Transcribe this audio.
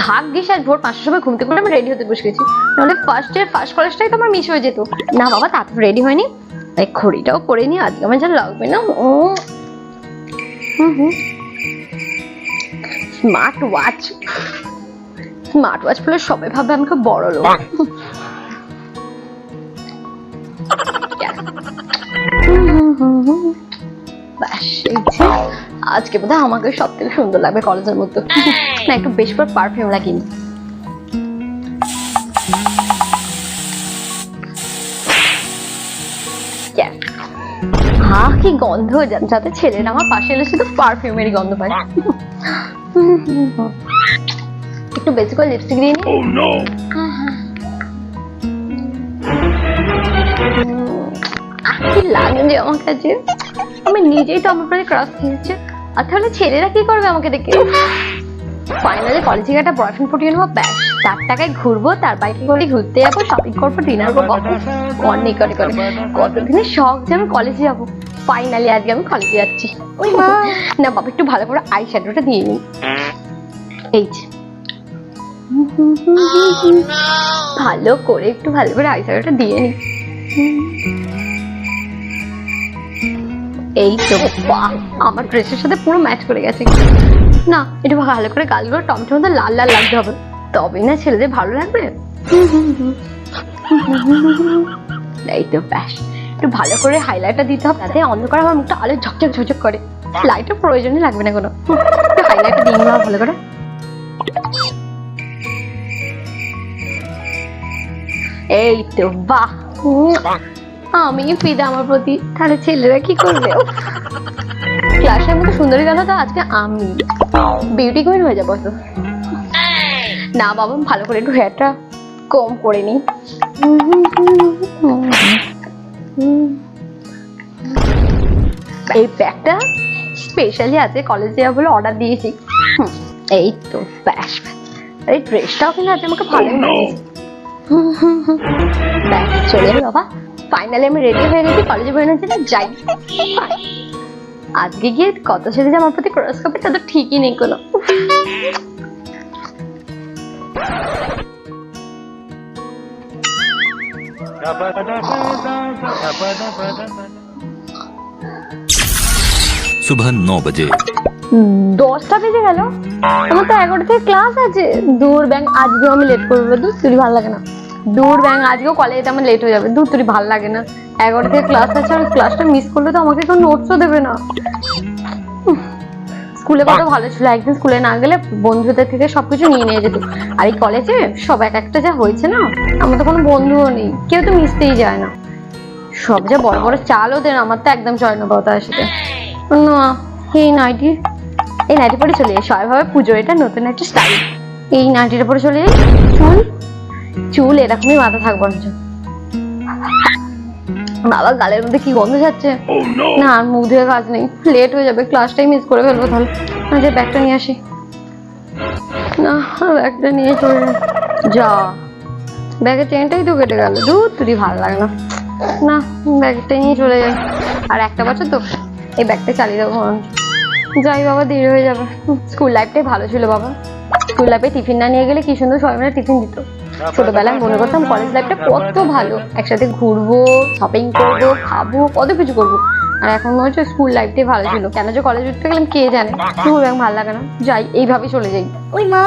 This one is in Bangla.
ভাগ্যিস আজ ভোর 5টার সময় ঘুম থেকে উঠে আমি রেডি হতে বসে গেছি, নাহলে ফার্স্ট কলেজটাই তো আমার মিস হয়ে যেত। না বাবা, তা তো রেডি হয়নি, তাই ঘড়িটাও পরে নি, আজকে আমার যা লাগবে না। স্মার্ট ওয়াচ বলে সবাই ভাবে আমাকে বড় লোক। আজকে বোধহয় আমাকে সব থেকে সুন্দর লাগবে কলেজের মধ্যে। না, একটু বেশ করে পারফিউম লাগিনি। হ্যাঁ, কি গন্ধ, যাতে ছেলেরা আমার পাশে এলে শুধু পারফিউমেরই গন্ধ পায়। একটু বেশি করে লিপস্টিক দিয়ে নি। কি লাগে যে আমার কাছে, আমি নিজেই তো আমার প্রতি ক্রাশ খেয়েছে, আর তাহলে ছেলেরা কি করবে আমাকে দেখে। ফাইনালি কলেজে একটা বয়ফ্রেন্ড পটিয়ে নেবো, ব্যাস 4 টাকায় ঘুরবো, তার বাইকে করে ঘুরতে যাবো, শপিং করবো, ডিনার করবো। অনেক করে কতদিনের শখ যে আমি কলেজে যাবো, ফাইনালি আজকে আমি কলেজে যাচ্ছি। না বাবা, একটু ভালো করে আই শ্যাডোটা দিয়ে নিই। এই যে ভালো করে আই শ্যাডোটা দিয়ে নিই। এই তো বাহ, আমার ড্রেসের সাথে পুরো ম্যাচ করে গেছে। না, একটু ভালো করে গালগুলো টমটমে লাল লাল লাগতে হবে, তবেই না ছেলেদের ভালো লাগবে। এই তো ব্যাস, একটু ভালো করে হাইলাইটটা দিতে হবে, যাতে অন্ধকার আমার মুখটা আলো ঝকঝক করে। লাইটের প্রয়োজনই লাগবে না কোনো, একটু হাইলাইটটা দিয়ে নেওয়া ভালো করে। এই তো বাহ, আমি ফিদা আমার প্রতি, তাহলে ছেলেরা কি করবে। ক্লাসের মধ্যে সুন্দরী গেল তো আজকে আমি বিউটি কুইন হয়ে যাবো তো। না বাবা, ভালো করে একটু হেয়ারটা কম করে নি। এই ব্যাগটা স্পেশালি আছে কলেজে যাবো বলে অর্ডার দিয়েছি। এই তো ব্যাস, এই ড্রেসটাও কিন্তু আজ আমাকে ভালোই মানিয়েছে। ব্যাস চলে যাবে বাবা, ফাইনালি আমি রেডি হয়ে গেছি, কলেজে বেরোনোর জন্য যাই। আজকে গিয়ে কত ছেলে যে আমার প্রতি ক্রাশ খাবে তা তো ঠিকই নেই কোনো। सुबह 9 बजे। 10টা বেজে গেল, আমার তো 11টা থেকে ক্লাস আছে। দূর ব্যাং, আজকেও আমি লেট করবো, দূর তুই ভালো লাগে না। দূর ব্যাং, আজকেও কলেজে আমার লেট হয়ে যাবে, দূর তুই ভালো লাগে না। 11টা থেকে ক্লাস আছে, আর ক্লাসটা মিস করলে তো আমাকে কেউ নোটসও দেবে না। স্কুলে কত ভালো ছিল, একদিন স্কুলে না গেলে বন্ধুদের থেকে সবকিছু নিয়ে যেত। আর এই কলেজে সব এক একটা যা হয়েছে না, আমার তো কোনো বন্ধুও নেই, কেউ তো মিশতেই যায় না। সব যা বড় বড় চালও দেন, আমার তো একদম চয় না তার সাথে। এই নাইটি পরে চলে যাই, সবাই ভাবে পুজো, এটা নতুন একটা স্টাইল। এই নাইটিটা পরে চলে যাই, চুল এরকমই মাথা থাকবো। বাবা, গালের মধ্যে কি গন্ধ যাচ্ছে। না, আর মুখ ধুয়ে কাজ নেই, লেট হয়ে যাবে, ক্লাসটাই মিস করে ফেলবো। তাহলে না, যে ব্যাগটা নিয়ে আসি। না, ব্যাগটা নিয়ে চলে যা, ব্যাগের চেনটাই তো কেটে গেল, দূর তুই ভালো লাগে না। না, ব্যাগটা নিয়ে চলে যাই, আর একটা বছর তো এই ব্যাগটা চালিয়ে দেবো। যাই বাবা, দেরি হয়ে যাবে। স্কুল লাইফটাই ভালো ছিল বাবা, স্কুল লাইফে টিফিন না নিয়ে গেলে কি সুন্দর সবাই মিলে টিফিন দিত। ছোটবেলায় মনে করতাম কলেজ লাইফটা কত ভালো, একসাথে ঘুরবো, শপিং করবো, খাবো, কত কিছু করবো। আর এখন মনে হচ্ছে স্কুল লাইফটাই ভালো ছিল, কেন যে কলেজ উঠতে গেলাম কে জানে। স্কুল ভালো লাগে না, যাই এইভাবেই চলে যাই। ওই মা।